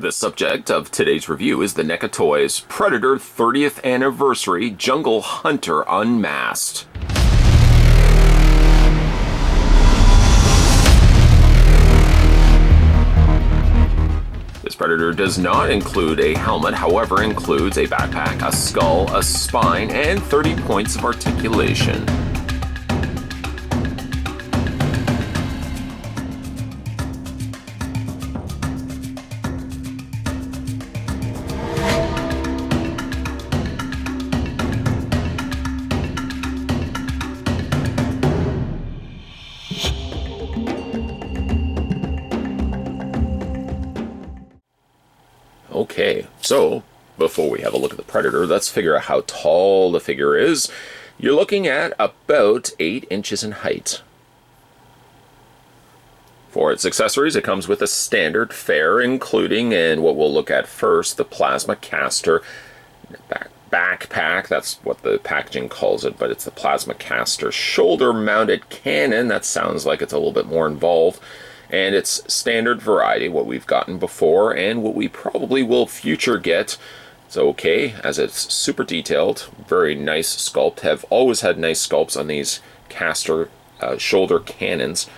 The subject of today's review is the NECA Toys Predator 30th Anniversary Jungle Hunter Unmasked. This Predator does not include a helmet, however includes a backpack, a skull, a spine, and 30 points of articulation. Okay, so before we have a look at the Predator, let's figure out how tall the figure is. You're looking at about 8 inches in height. For its accessories, it comes with a standard fare, including, and what we'll look at first, the plasma caster backpack. That's what the packaging calls it, but it's the plasma caster shoulder-mounted cannon. That sounds like it's a little bit more involved. And it's standard variety, what we've gotten before, and what we probably will future get. It's okay, as it's super detailed, very nice sculpt. Have always had nice sculpts on these caster shoulder cannons.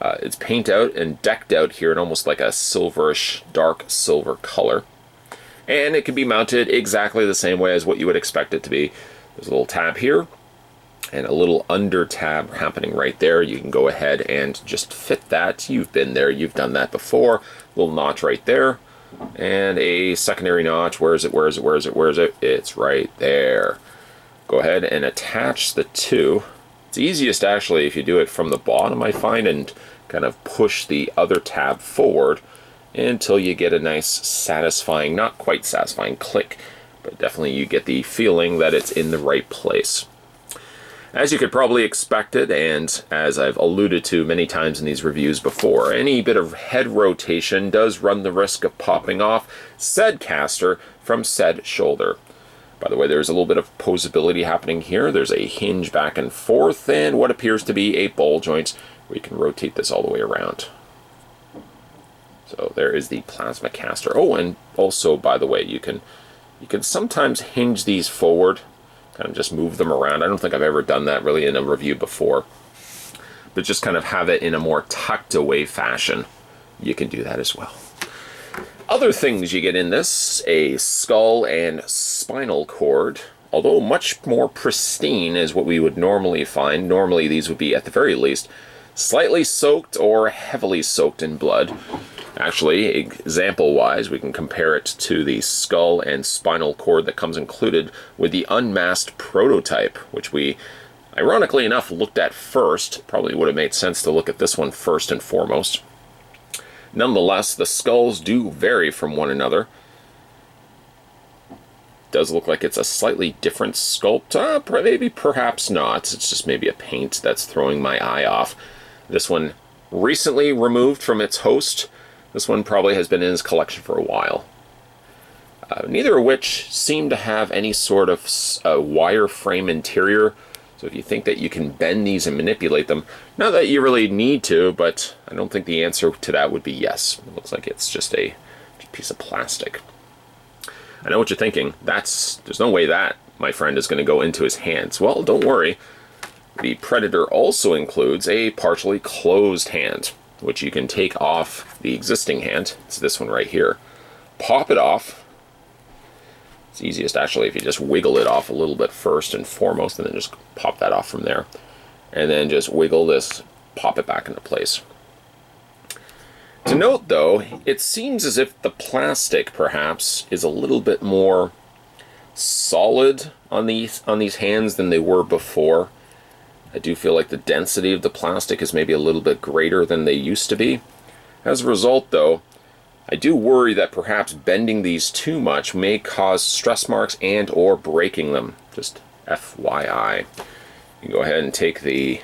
It's paint out and decked out here in almost like a silverish, dark silver color. And it can be mounted exactly the same way as what you would expect it to be. There's a little tab here, and a little under tab happening right there. You can go ahead and just fit that. You've been there, you've done that before. Little notch right there, and a secondary notch. Where is it? Where is it? Where is it? Where is it? It's right there. Go ahead and attach the two. It's easiest actually if you do it from the bottom, I find, and kind of push the other tab forward until you get a nice satisfying, not quite satisfying click, but definitely you get the feeling that it's in the right place. As you could probably expect it, and as I've alluded to many times in these reviews before, any bit of head rotation does run the risk of popping off said caster from said shoulder. By the way, there's a little bit of poseability happening here. There's a hinge back and forth, and what appears to be a ball joint where you can rotate this all the way around. So there is the plasma caster. Oh, and also, by the way, you can sometimes hinge these forward. Kind of just move them around. I don't think I've ever done that really in a review before. But just kind of have it in a more tucked away fashion. You can do that as well. Other things you get in this, a skull and spinal cord. Although much more pristine is what we would normally find. Normally these would be, at the very least, slightly soaked or heavily soaked in blood. Actually, example-wise, we can compare it to the skull and spinal cord that comes included with the Unmasked prototype, which we, ironically enough, looked at first. Probably would have made sense to look at this one first and foremost. Nonetheless, the skulls do vary from one another. Does look like it's a slightly different sculpt. Maybe, perhaps not. It's just maybe a paint that's throwing my eye off. This one recently removed from its host. This one probably has been in his collection for a while. Neither of which seem to have any sort of wireframe interior. So if you think that you can bend these and manipulate them, not that you really need to, but I don't think the answer to that would be yes. It looks like it's just a piece of plastic. I know what you're thinking. There's no way that, my friend, is going to go into his hands. Well, don't worry. The Predator also includes a partially closed hand, which you can take off the existing hand. It's this one right here. Pop it off. It's easiest actually if you just wiggle it off a little bit first and foremost, and then just pop that off from there. And then just wiggle this, pop it back into place. To note though, it seems as if the plastic perhaps is a little bit more solid on these hands than they were before. I do feel like the density of the plastic is maybe a little bit greater than they used to be. As a result, though, I do worry that perhaps bending these too much may cause stress marks and or breaking them. Just FYI. You can go ahead and take the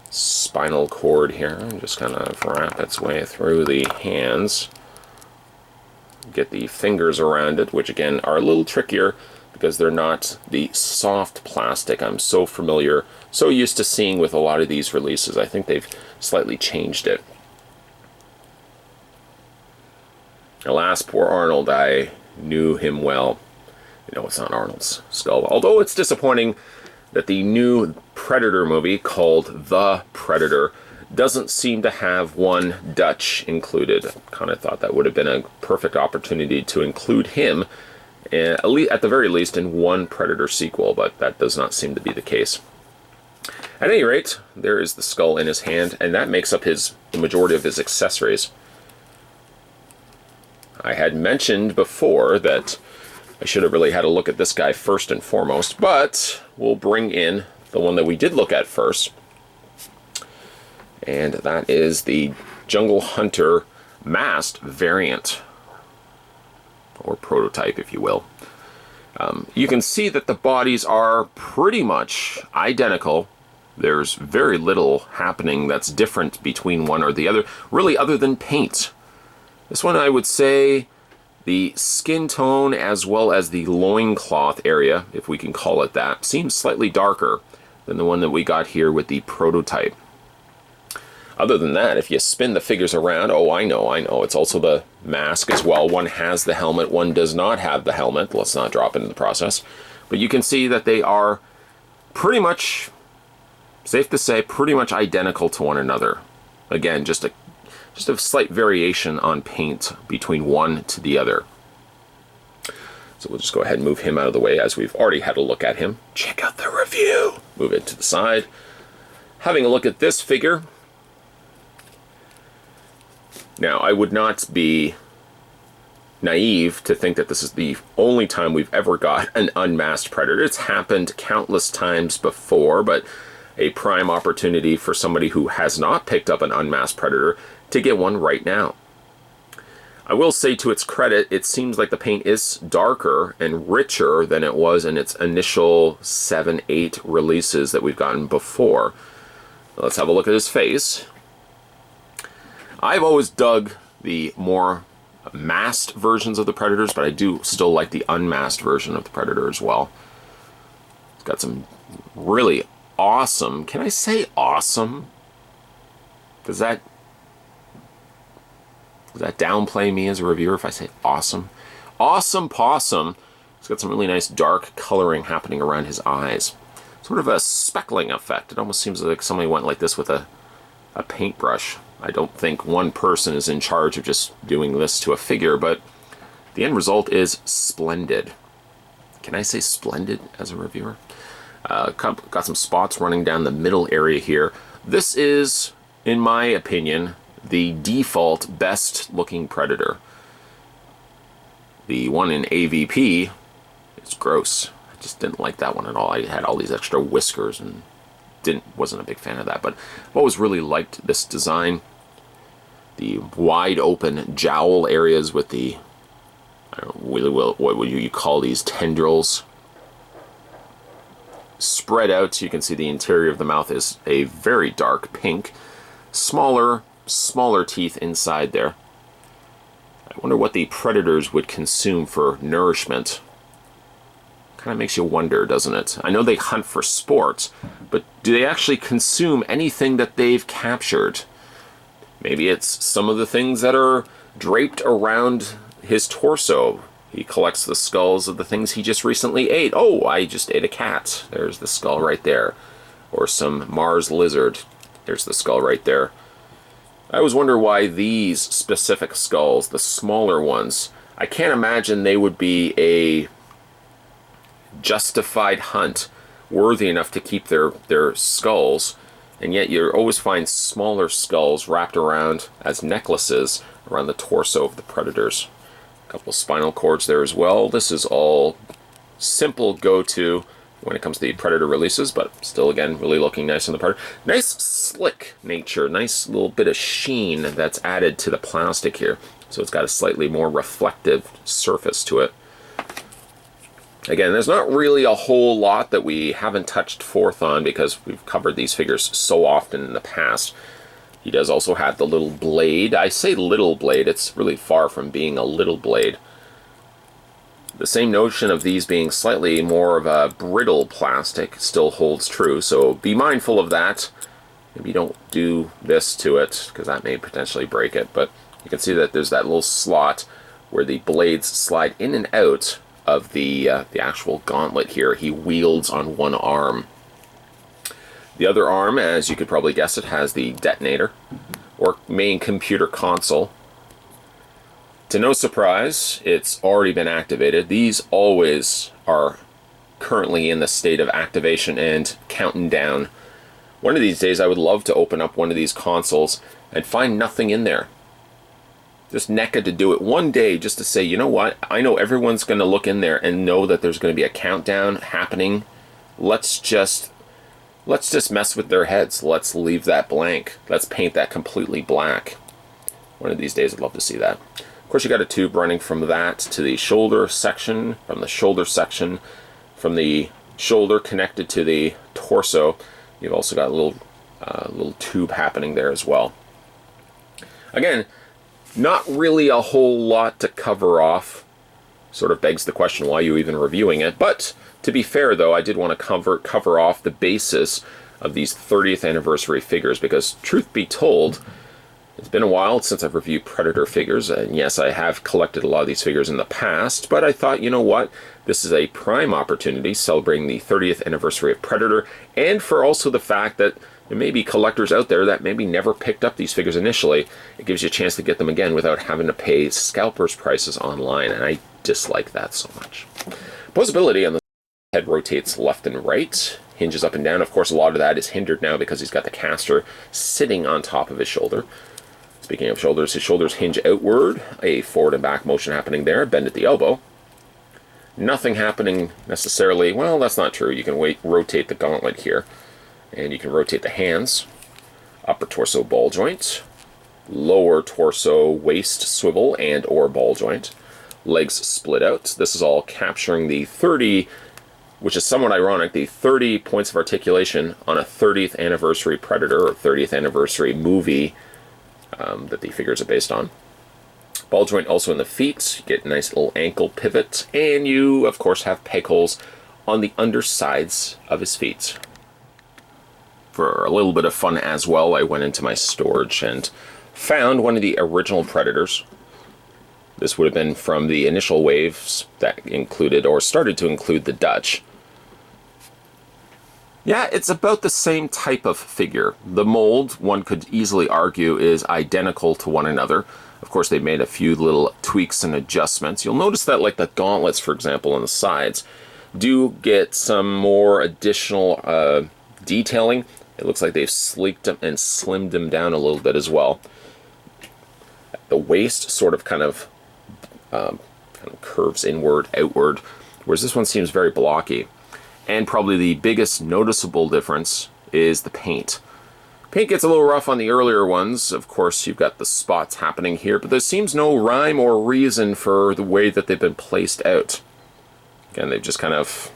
spinal cord here and just kind of wrap its way through the hands. Get the fingers around it, which again are a little trickier because they're not the soft plastic I'm so used to seeing with a lot of these releases. I think they've slightly changed it. Alas, poor Arnold. I knew him well. You know, it's not Arnold's skull. Although it's disappointing that the new Predator movie called The Predator doesn't seem to have one Dutch included. Kind of thought that would have been a perfect opportunity to include him, at the very least, in one Predator sequel, but that does not seem to be the case. At any rate, there is the skull in his hand, and that makes up the majority of his accessories. I had mentioned before that I should have really had a look at this guy first and foremost, but we'll bring in the one that we did look at first, and that is the Jungle Hunter masked variant, or prototype, if you will. You can see that the bodies are pretty much identical. There's very little happening that's different between one or the other, really, other than paint. This one, I would say, the skin tone as well as the loincloth area, if we can call it that, seems slightly darker than the one that we got here with the prototype. Other than that, if you spin the figures around, oh, I know, it's also the mask as well. One has the helmet, one does not have the helmet. Let's not drop into the process. But you can see that they are pretty much, safe to say, pretty much identical to one another. Again, just a slight variation on paint between one to the other. So we'll just go ahead and move him out of the way, as we've already had a look at him. Check out the review. Move it to the side. Having a look at this figure. Now, I would not be naive to think that this is the only time we've ever got an unmasked Predator. It's happened countless times before, but a prime opportunity for somebody who has not picked up an unmasked Predator to get one right now. I will say, to its credit, it seems like the paint is darker and richer than it was in its initial 7-8 releases that we've gotten before. Let's have a look at his face. I've always dug the more masked versions of the Predators, but I do still like the unmasked version of the Predator as well. It's got some really awesome, can I say awesome? Does that downplay me as a reviewer if I say awesome? Awesome possum. It's got some really nice dark coloring happening around his eyes. Sort of a speckling effect. It almost seems like somebody went like this with a paintbrush. I don't think one person is in charge of just doing this to a figure, but the end result is splendid. Can I say splendid as a reviewer? Got some spots running down the middle area here. This is, in my opinion, the default best looking Predator. The one in AVP is gross. I just didn't like that one at all. I had all these extra whiskers and wasn't a big fan of that, but I've always really liked this design. The wide open jowl areas with the, I don't know, really, what would you call these, tendrils spread out, so you can see the interior of the mouth is a very dark pink. Smaller teeth inside there. I wonder what the predators would consume for nourishment. Kind of makes you wonder, doesn't it? I know they hunt for sports, but do they actually consume anything that they've captured? Maybe it's some of the things that are draped around his torso. He collects the skulls of the things he just recently ate. Oh, I just ate a cat. There's the skull right there. Or some Mars lizard. There's the skull right there. I always wonder why these specific skulls, the smaller ones, I can't imagine they would be a justified hunt worthy enough to keep their skulls, and yet you always find smaller skulls wrapped around as necklaces around the torso of the predators. A couple spinal cords there as well. This is all simple go-to when it comes to the Predator releases, but still, again, really looking nice on the Predator. Nice slick nature, nice little bit of sheen that's added to the plastic here. So it's got a slightly more reflective surface to it. Again, there's not really a whole lot that we haven't touched forth on because we've covered these figures so often in the past. He does also have the little blade. I say little blade, it's really far from being a little blade. The same notion of these being slightly more of a brittle plastic still holds true, so be mindful of that. Maybe don't do this to it, because that may potentially break it, but you can see that there's that little slot where the blades slide in and out of the actual gauntlet here. He wields on one arm. The other arm, as you could probably guess it, has the detonator, or main computer console. To no surprise, it's already been activated. These always are currently in the state of activation and counting down. One of these days I would love to open up one of these consoles and find nothing in there. Just NECA to do it one day, just to say, you know what, I know everyone's going to look in there and know that there's going to be a countdown happening. Let's just mess with their heads. Let's leave that blank. Let's paint that completely black. One of these days I'd love to see that. Of course, you got a tube running from that to the shoulder section, from the shoulder connected to the torso. You've also got a little tube happening there as well. Again, not really a whole lot to cover off. Sort of begs the question, why are you even reviewing it? But to be fair, though, I did want to cover off the basis of these 30th anniversary figures, because truth be told, it's been a while since I've reviewed Predator figures, and yes, I have collected a lot of these figures in the past, but I thought, you know what, this is a prime opportunity celebrating the 30th anniversary of Predator, and for also the fact that there may be collectors out there that maybe never picked up these figures initially. It gives you a chance to get them again without having to pay scalpers prices online, and I dislike that so much. Poseability on the head rotates left and right, hinges up and down. Of course, a lot of that is hindered now because he's got the caster sitting on top of his shoulder. Speaking of shoulders, his shoulders hinge outward, a forward and back motion happening there, bend at the elbow. Nothing happening necessarily, well, that's not true. You can rotate the gauntlet here, and you can rotate the hands. Upper torso ball joint, lower torso waist swivel and or ball joint. Legs split out. This is all capturing the 30, which is somewhat ironic, the 30 points of articulation on a 30th anniversary Predator or 30th anniversary movie that the figures are based on. Ball joint also in the feet. You get a nice little ankle pivot, and you, of course, have peg holes on the undersides of his feet. For a little bit of fun as well, I went into my storage and found one of the original Predators. This would have been from the initial waves that included, or started to include, the Dutch. Yeah, it's about the same type of figure. The mold, one could easily argue, is identical to one another. Of course, they made a few little tweaks and adjustments. You'll notice that, like the gauntlets, for example, on the sides, do get some more additional detailing. It looks like they've sleeked them and slimmed them down a little bit as well. The waist sort of kind of curves inward, outward, whereas this one seems very blocky. And probably the biggest noticeable difference is the paint. Paint gets a little rough on the earlier ones. Of course, you've got the spots happening here, but there seems no rhyme or reason for the way that they've been placed out. Again, they've just kind of...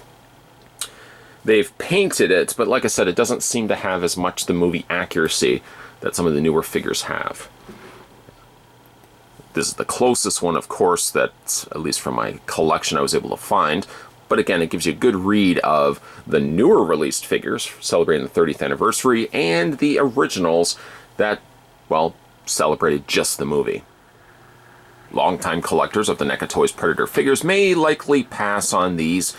they've painted it, but like I said, it doesn't seem to have as much the movie accuracy that some of the newer figures have. This is the closest one, of course, that, at least from my collection, I was able to find. But again, it gives you a good read of the newer released figures celebrating the 30th anniversary and the originals that, well, celebrated just the movie. Longtime collectors of the NECA Toys Predator figures may likely pass on these,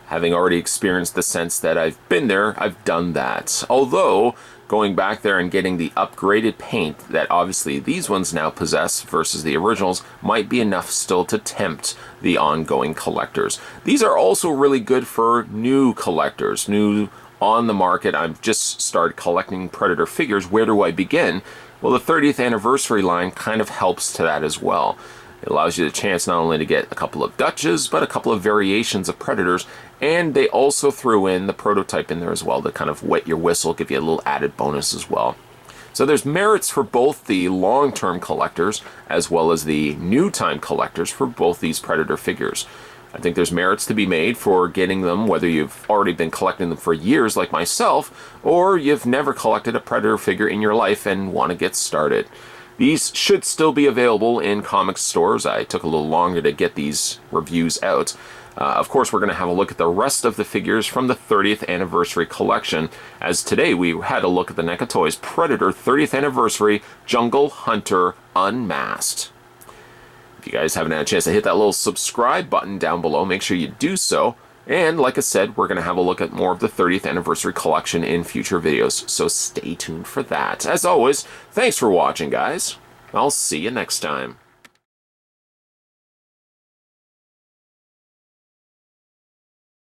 having already experienced the sense that I've been there, I've done that. Although, going back there and getting the upgraded paint that obviously these ones now possess versus the originals might be enough still to tempt the ongoing collectors. These are also really good for new collectors, new on the market. I've just started collecting Predator figures. Where do I begin? Well, the 30th anniversary line kind of helps to that as well. It allows you the chance not only to get a couple of Dutches, but a couple of variations of Predators, and they also threw in the prototype in there as well to kind of wet your whistle, give you a little added bonus as well. So there's merits for both the long-term collectors as well as the new-time collectors for both these Predator figures. I think there's merits to be made for getting them, whether you've already been collecting them for years like myself, or you've never collected a Predator figure in your life and want to get started. These should still be available in comic stores. I took a little longer to get these reviews out. Of course, we're going to have a look at the rest of the figures from the 30th anniversary collection, as today we had a look at the NECA Toys Predator 30th anniversary Jungle Hunter Unmasked. If you guys haven't had a chance to hit that little subscribe button down below, make sure you do so. And like I said, we're going to have a look at more of the 30th anniversary collection in future videos, so stay tuned for that. As always, thanks for watching, guys. I'll see you next time.